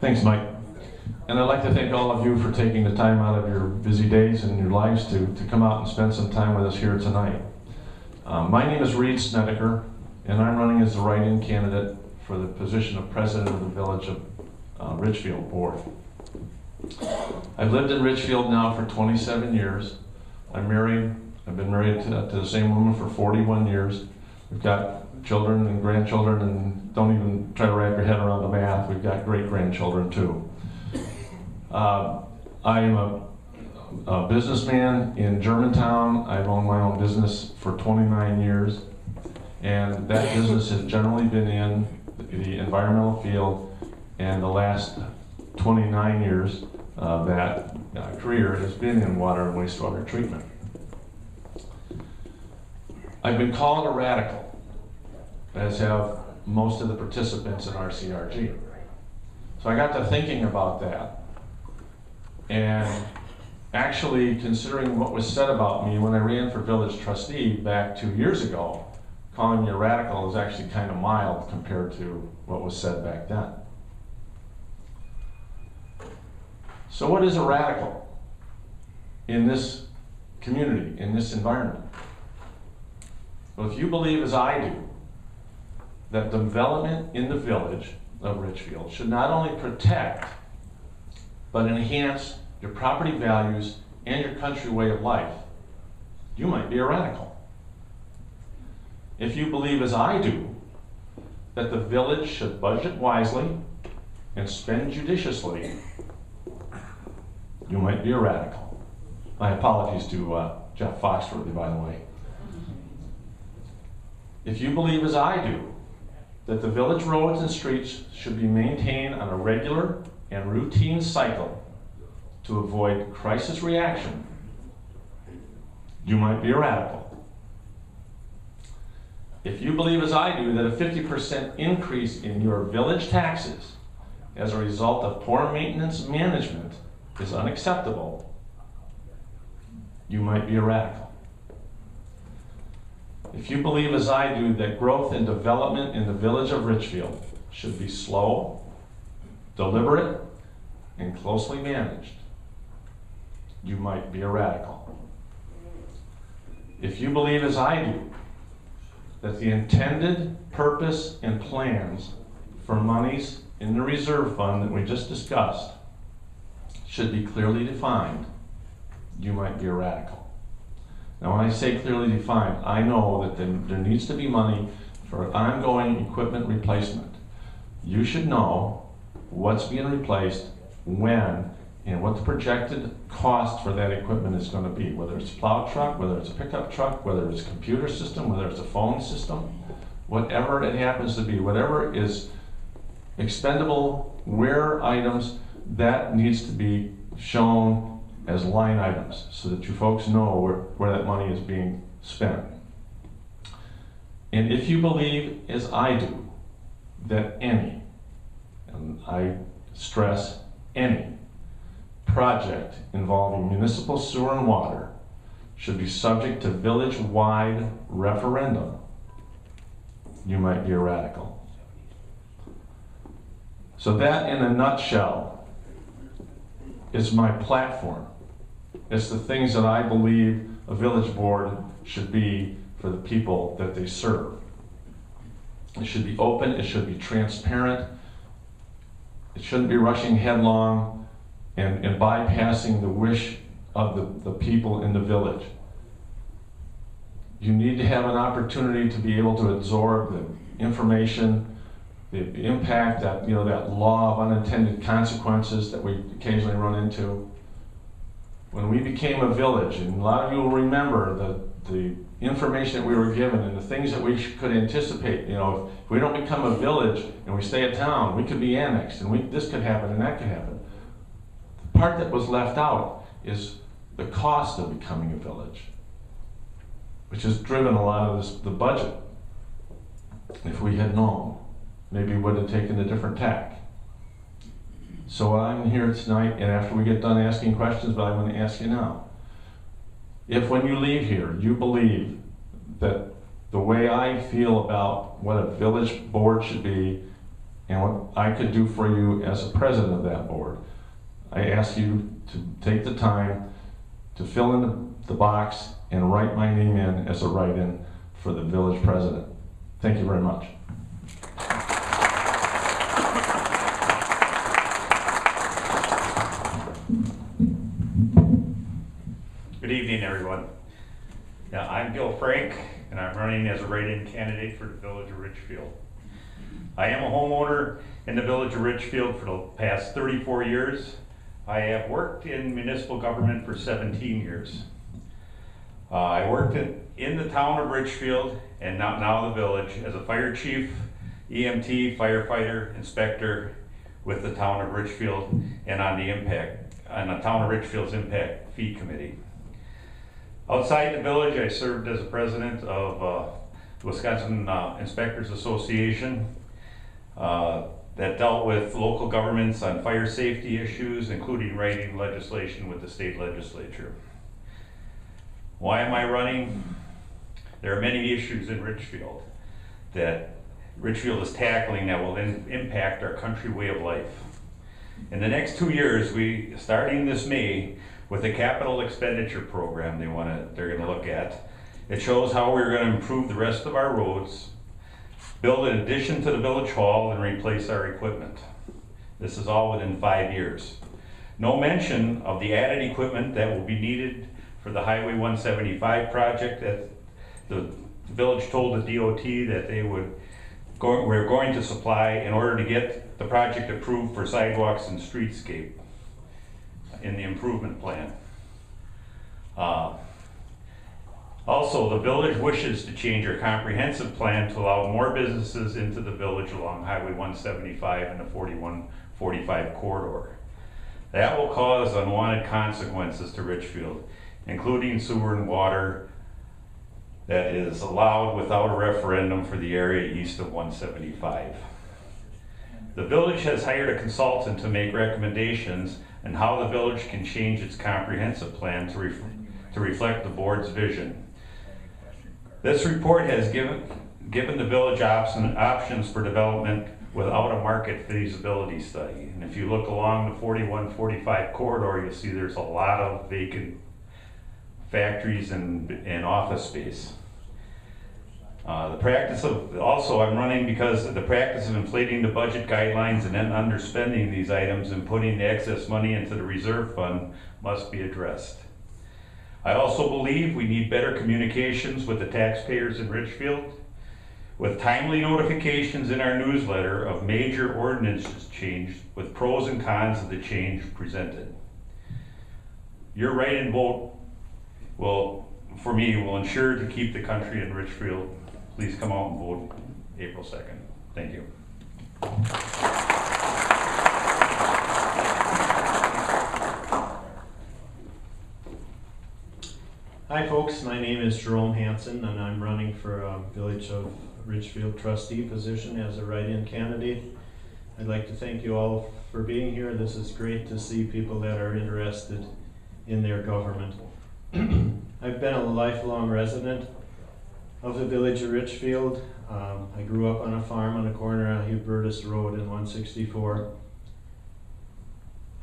Thanks, Mike. And I'd like to thank all of you for taking the time out of your busy days and your lives to come out and spend some time with us here tonight. My name is Reed Snedeker, and I'm running as the write-in candidate for the position of president of the Village of Richfield Board. I've lived in Richfield now for 27 years. I'm married. I've been married to the same woman for 41 years. We've got children and grandchildren, and don't even try to wrap your head around the math. We've got great-grandchildren too. I am a businessman in Germantown. I've owned my own business for 29 years, and that business has generally been in the environmental field, and the last 29 years that career has been in water and wastewater treatment. I've been called a radical, as have most of the participants in RCRG. So I got to thinking about that, and actually considering what was said about me when I ran for village trustee back 2 years ago, calling me a radical is actually kind of mild compared to what was said back then. So what is a radical in this community, in this environment? Well, if you believe, as I do, that development in the village of Richfield should not only protect, but enhance your property values and your country way of life, you might be a radical. If you believe, as I do, that the village should budget wisely and spend judiciously, you might be a radical. My apologies to Jeff Foxworthy, by the way. If you believe, as I do, that the village roads and streets should be maintained on a regular and routine cycle to avoid crisis reaction, you might be a radical. If you believe, as I do, that a 50% increase in your village taxes as a result of poor maintenance management is unacceptable, you might be a radical. If you believe, as I do, that growth and development in the village of Richfield should be slow, deliberate, and closely managed, you might be a radical. If you believe, as I do, that the intended purpose and plans for monies in the reserve fund that we just discussed should be clearly defined, you might be a radical. Now, when I say clearly defined, I know that there needs to be money for ongoing equipment replacement. You should know what's being replaced, when, and what the projected cost for that equipment is going to be, whether it's a plow truck, whether it's a pickup truck, whether it's a computer system, whether it's a phone system, whatever it happens to be, whatever is expendable, where items, that needs to be shown as line items so that you folks know where that money is being spent. And if you believe, as I do, that any, and I stress any, project involving municipal sewer and water should be subject to village-wide referendum, you might be a radical. So that, in a nutshell, is my platform. It's the things that I believe a village board should be for the people that they serve. It should be open, it should be transparent, it shouldn't be rushing headlong and bypassing the wish of the people in the village. You need to have an opportunity to be able to absorb the information, the impact, that that law of unintended consequences that we occasionally run into. When we became a village, and a lot of you will remember the information that we were given and the things that we could anticipate. If we don't become a village and we stay a town, we could be annexed, and this could happen and that could happen. The part that was left out is the cost of becoming a village, which has driven a lot of the budget. If we had known, maybe we would have taken a different tack. So I'm here tonight, and after we get done asking questions, but I'm going to ask you now. If when you leave here, you believe that the way I feel about what a village board should be and what I could do for you as a president of that board. I ask you to take the time to fill in the box and write my name in as a write-in for the village president. Thank you very much. Good evening, everyone. Now, I'm Gil Frank, and I'm running as a write-in candidate for the Village of Richfield. I am a homeowner in the Village of Richfield for the past 34 years. I have worked in municipal government for 17 years. I worked in the town of Richfield and now the village as a fire chief, EMT, firefighter, inspector with the town of Richfield and on the town of Richfield's impact fee committee. Outside the village, I served as a president of the Wisconsin Inspectors Association that dealt with local governments on fire safety issues, including writing legislation with the state legislature. Why am I running? There are many issues in Richfield that Richfield is tackling that will impact our country way of life. In the next 2 years, starting this May, with the capital expenditure program they're going to look at, it shows how we're going to improve the rest of our roads, build an addition to the village hall, and replace our equipment. This is all within 5 years. No mention of the added equipment that will be needed for the Highway 175 project that the village told the DOT that we're going to supply in order to get the project approved for sidewalks and streetscape in the improvement plan. Also, the village wishes to change our comprehensive plan to allow more businesses into the village along Highway 175 and the 4145 corridor. That will cause unwanted consequences to Richfield, including sewer and water that is allowed without a referendum for the area east of 175. The village has hired a consultant to make recommendations on how the village can change its comprehensive plan to reflect the board's vision. This report has given the village options for development without a market feasibility study. And if you look along the 4145 corridor, you'll see there's a lot of vacant factories and office space. I'm running because the practice of inflating the budget guidelines and then underspending these items and putting the excess money into the reserve fund must be addressed. I also believe we need better communications with the taxpayers in Richfield, with timely notifications in our newsletter of major ordinances changed with pros and cons of the change presented. Your write-in vote will ensure to keep the country in Richfield. Please come out and vote April 2nd. Thank you. Hi folks, my name is Jerome Hansen and I'm running for a Village of Richfield trustee position as a write-in candidate. I'd like to thank you all for being here. This is great to see people that are interested in their government. I've been a lifelong resident of the Village of Richfield. I grew up on a farm on the corner of Hubertus Road in 164.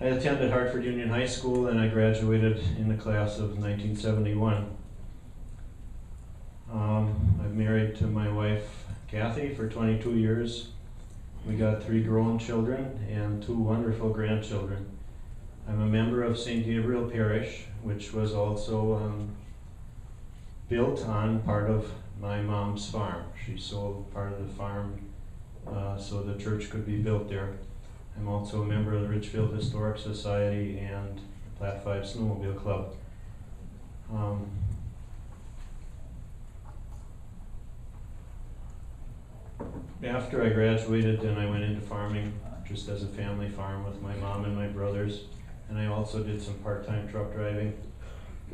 I attended Hartford Union High School and I graduated in the class of 1971. I've married to my wife Kathy for 22 years. We got 3 grown children and 2 wonderful grandchildren. I'm a member of St. Gabriel Parish, which was also built on part of my mom's farm. She sold part of the farm so the church could be built there. I'm also a member of the Richfield Historic Society and the Plat 5 Snowmobile Club. After I graduated, then I went into farming just as a family farm with my mom and my brothers, and I also did some part-time truck driving.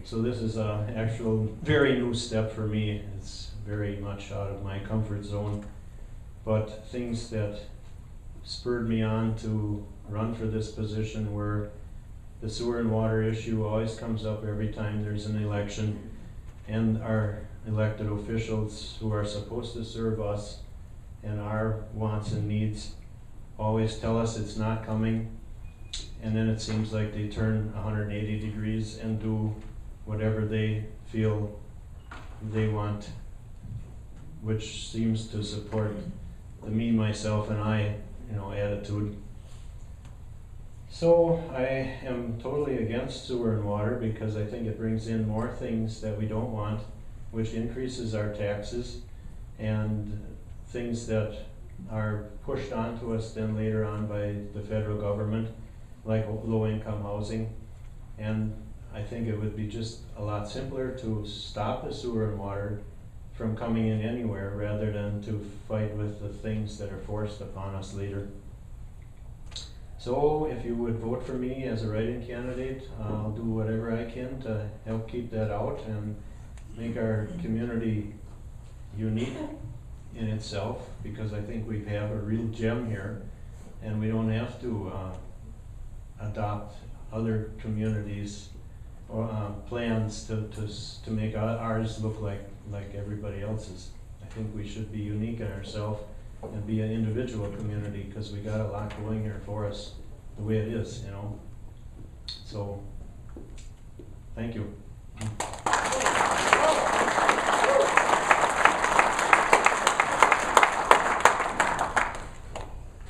So this is an actual very new step for me. It's very much out of my comfort zone, but things that spurred me on to run for this position were the sewer and water issue always comes up every time there's an election, and our elected officials who are supposed to serve us and our wants and needs always tell us it's not coming, and then it seems like they turn 180 degrees and do whatever they feel they want, which seems to support the me, myself, and I, attitude. So I am totally against sewer and water because I think it brings in more things that we don't want, which increases our taxes and things that are pushed onto us then later on by the federal government, like low-income housing. And I think it would be just a lot simpler to stop the sewer and water from coming in anywhere rather than to fight with the things that are forced upon us later. So if you would vote for me as a write-in candidate, I'll do whatever I can to help keep that out and make our community unique in itself, because I think we have a real gem here and we don't have to adopt other communities or plans to make ours look like everybody else's. I think we should be unique in ourselves and be an individual community, because we got a lot going here for us the way it is, So, thank you.